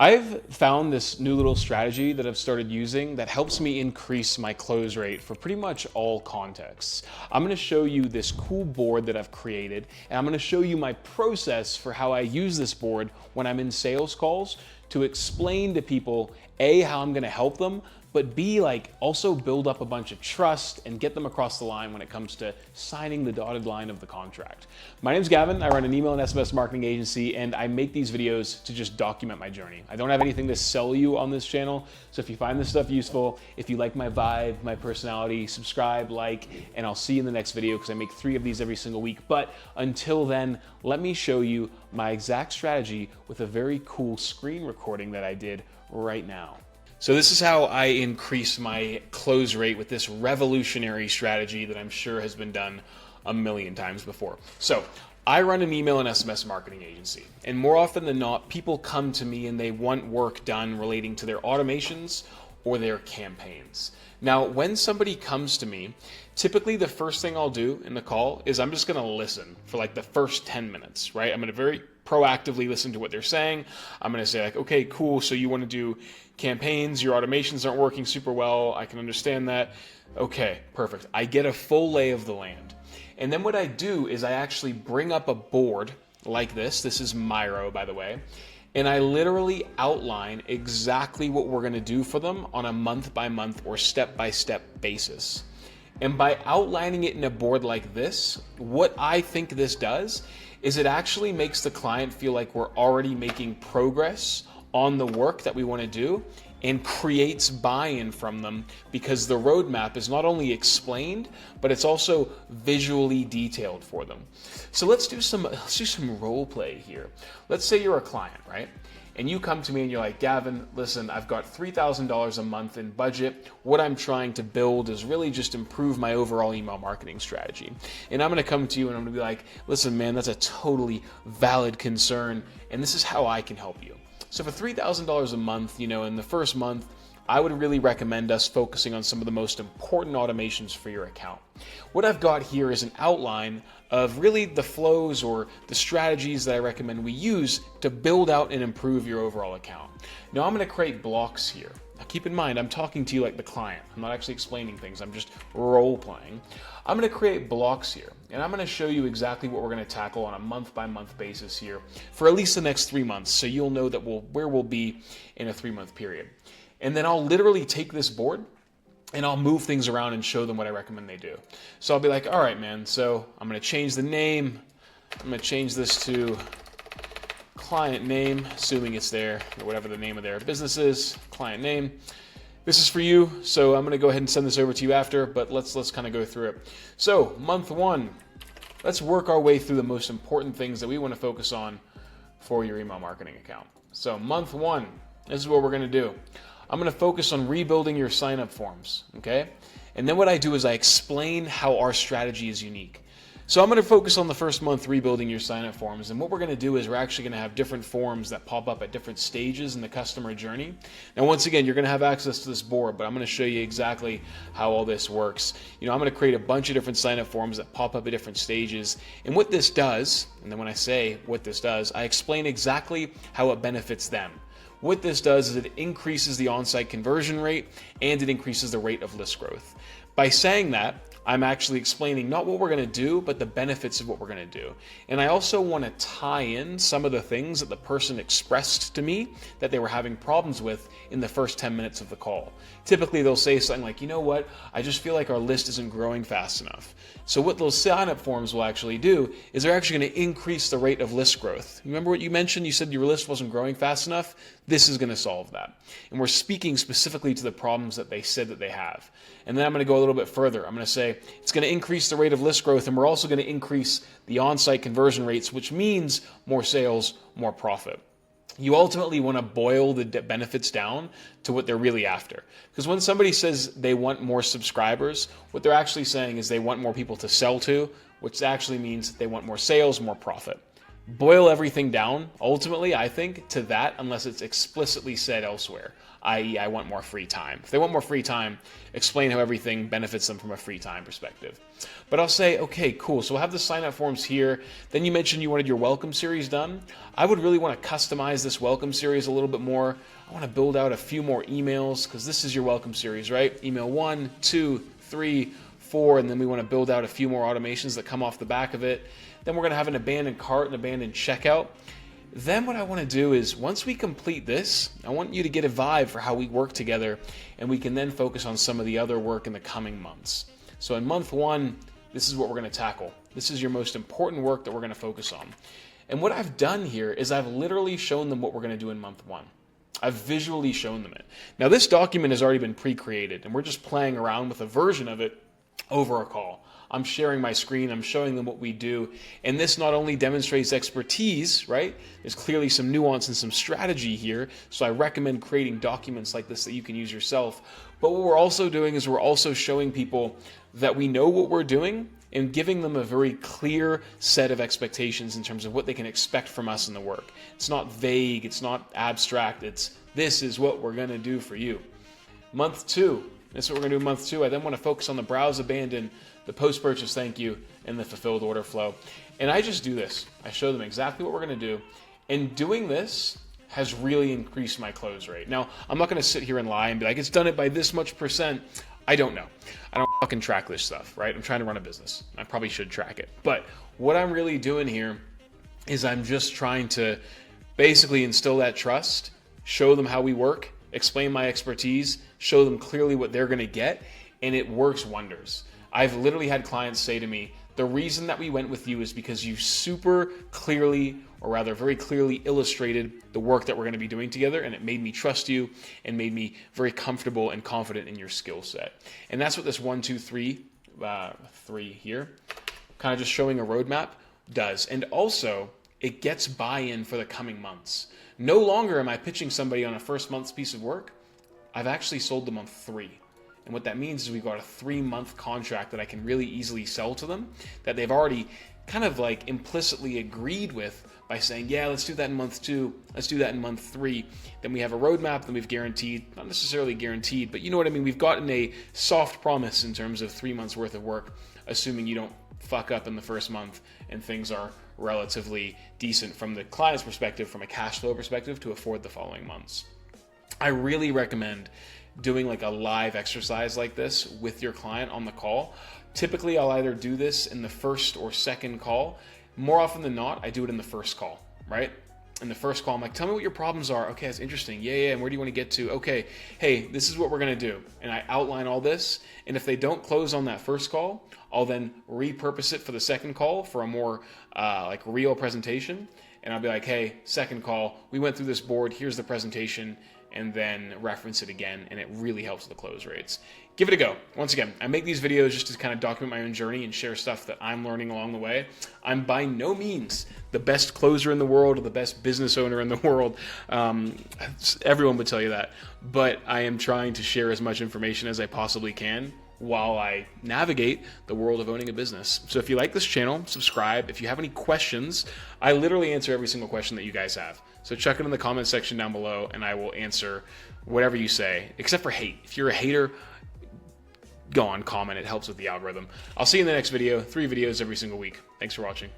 I've found this new little strategy that I've started using that helps me increase my close rate for pretty much all contexts. I'm gonna show you this cool board that I've created, and I'm gonna show you my process for how I use this board when I'm in sales calls to explain to people, A, how I'm gonna help them, but B, like also build up a bunch of trust and get them across the line when it comes to signing the dotted line of the contract. My name's Gavin, I run an email and SMS marketing agency, and I make these videos to just document my journey. I don't have anything to sell you on this channel, so if you find this stuff useful, if you like my vibe, my personality, subscribe, like, and I'll see you in the next video because I make 3 of these every single week. But until then, let me show you my exact strategy with a very cool screen recording that I did right now. So this is how I increase my close rate with this revolutionary strategy that I'm sure has been done a million times before. So I run an email and SMS marketing agency, and more often than not, people come to me and they want work done relating to their automations or their campaigns. Now, when somebody comes to me, typically the first thing I'll do in the call is I'm just gonna listen for like the first 10 minutes, right? I'm gonna very proactively listen to what they're saying. I'm gonna say like, okay, cool, so you wanna do campaigns, your automations aren't working super well, I can understand that. Okay, perfect. I get a full lay of the land. And then what I do is I actually bring up a board like this. This is Miro, by the way. And I literally outline exactly what we're gonna do for them on a month-by-month or step-by-step basis. And by outlining it in a board like this, what I think this does is it actually makes the client feel like we're already making progress on the work that we want to do and creates buy-in from them because the roadmap is not only explained, but it's also visually detailed for them. So let's do some role play here. Let's say you're a client, right? And you come to me and you're like, Gavin, listen, I've got $3,000 a month in budget. What I'm trying to build is really just improve my overall email marketing strategy. And I'm gonna come to you and I'm gonna be like, listen, man, that's a totally valid concern, and this is how I can help you. So for $3,000 a month, in the first month, I would really recommend us focusing on some of the most important automations for your account. What I've got here is an outline of really the flows or the strategies that I recommend we use to build out and improve your overall account. Now I'm going to create blocks here. Now keep in mind, I'm talking to you like the client. I'm not actually explaining things. I'm just role playing. I'm going to create blocks here, and I'm going to show you exactly what we're going to tackle on a month-by-month basis here for at least the next 3 months, so you'll know that where we'll be in a 3-month period. And then I'll literally take this board and I'll move things around and show them what I recommend they do. So I'll be like, all right, man, so I'm going to change the name. I'm going to change this to client name, assuming it's there, or whatever the name of their business is, client name. This is for you, so I'm going to go ahead and send this over to you after, but let's kind of go through it. So month 1, let's work our way through the most important things that we want to focus on for your email marketing account. So month 1, this is what we're going to do. I'm going to focus on rebuilding your sign-up forms, okay? And then what I do is I explain how our strategy is unique. So I'm going to focus on the first month rebuilding your sign-up forms, and what we're going to do is we're actually going to have different forms that pop up at different stages in the customer journey. Now once again, you're going to have access to this board, but I'm going to show you exactly how all this works. I'm going to create a bunch of different sign-up forms that pop up at different stages, and what this does, and then when I say what this does, I explain exactly how it benefits them. What this does is it increases the on-site conversion rate and it increases the rate of list growth. By saying that, I'm actually explaining not what we're going to do, but the benefits of what we're going to do. And I also want to tie in some of the things that the person expressed to me that they were having problems with in the first 10 minutes of the call. Typically, they'll say something like, you know what, I just feel like our list isn't growing fast enough. So what those sign-up forms will actually do is they're actually going to increase the rate of list growth. Remember what you mentioned? You said your list wasn't growing fast enough? This is going to solve that. And we're speaking specifically to the problems that they said that they have. And then I'm going to go a little bit further. I'm going to say it's going to increase the rate of list growth, and we're also going to increase the on-site conversion rates, which means more sales, more profit. You ultimately want to boil the benefits down to what they're really after. Because when somebody says they want more subscribers, what they're actually saying is they want more people to sell to, which actually means they want more sales, more profit. boil everything down, ultimately, I think, to that unless it's explicitly said elsewhere, i.e. I want more free time. If they want more free time, explain how everything benefits them from a free time perspective. But I'll say, okay, cool, so we'll have the sign-up forms here. Then you mentioned you wanted your welcome series done. I would really want to customize this welcome series a little bit more. I want to build out a few more emails because this is your welcome series, right? Email 1, 2, 3, 4, and then we want to build out a few more automations that come off the back of it. Then we're going to have an abandoned cart and abandoned checkout. Then what I want to do is, once we complete this, I want you to get a vibe for how we work together, and we can then focus on some of the other work in the coming months. So in month 1, this is what we're going to tackle. This is your most important work that we're going to focus on. And what I've done here is I've literally shown them what we're going to do in month 1. I've visually shown them it. Now this document has already been pre-created, and we're just playing around with a version of it over a call. I'm sharing my screen, I'm showing them what we do, and this not only demonstrates expertise, right? There's clearly some nuance and some strategy here, so I recommend creating documents like this that you can use yourself. But what we're also doing is we're also showing people that we know what we're doing and giving them a very clear set of expectations in terms of what they can expect from us in the work. It's not vague, it's not abstract, it's this is what we're gonna do for you. Month 2, this is what we're gonna do in month 2. I then wanna focus on the browse abandon, the post-purchase thank you, and the fulfilled order flow. And I just do this. I show them exactly what we're gonna do. And doing this has really increased my close rate. Now, I'm not gonna sit here and lie and be like, it's done it by this much percent. I don't know. I don't fucking track this stuff, right? I'm trying to run a business. I probably should track it. But what I'm really doing here is I'm just trying to basically instill that trust, show them how we work, explain my expertise, show them clearly what they're gonna get, and it works wonders. I've literally had clients say to me, the reason that we went with you is because you super clearly, or rather very clearly illustrated the work that we're going to be doing together, and it made me trust you and made me very comfortable and confident in your skill set. And that's what this 1, 2, 3 here, kind of just showing a roadmap does. And also, it gets buy-in for the coming months. No longer am I pitching somebody on a first month's piece of work. I've actually sold them on 3. And what that means is we've got a 3-month contract that I can really easily sell to them, that they've already kind of like implicitly agreed with by saying, yeah, let's do that in month 2, let's do that in month 3. Then we have a roadmap that we've guaranteed, not necessarily guaranteed, but you know what I mean? We've gotten a soft promise in terms of 3 months worth of work, assuming you don't fuck up in the first month and things are relatively decent from the client's perspective, from a cash flow perspective, to afford the following months. I really recommend doing like a live exercise like this with your client on the call. Typically, I'll either do this in the first or second call. More often than not, I do it in the first call, right? In the first call, I'm like, tell me what your problems are. Okay, that's interesting. Yeah, and where do you want to get to? Okay, hey, this is what we're going to do. And I outline all this. And if they don't close on that first call, I'll then repurpose it for the second call for a more like real presentation. And I'll be like, hey, second call, we went through this board. Here's the presentation. And then reference it again, and it really helps with the close rates. Give it a go. Once again, I make these videos just to kind of document my own journey and share stuff that I'm learning along the way. I'm by no means the best closer in the world or the best business owner in the world. Everyone would tell you that. But I am trying to share as much information as I possibly can while I navigate the world of owning a business. So if you like this channel, subscribe. If you have any questions, I literally answer every single question that you guys have. So check it in the comment section down below and I will answer whatever you say, except for hate. If you're a hater, go on, comment. It helps with the algorithm. I'll see you in the next video. 3 videos every single week. Thanks for watching.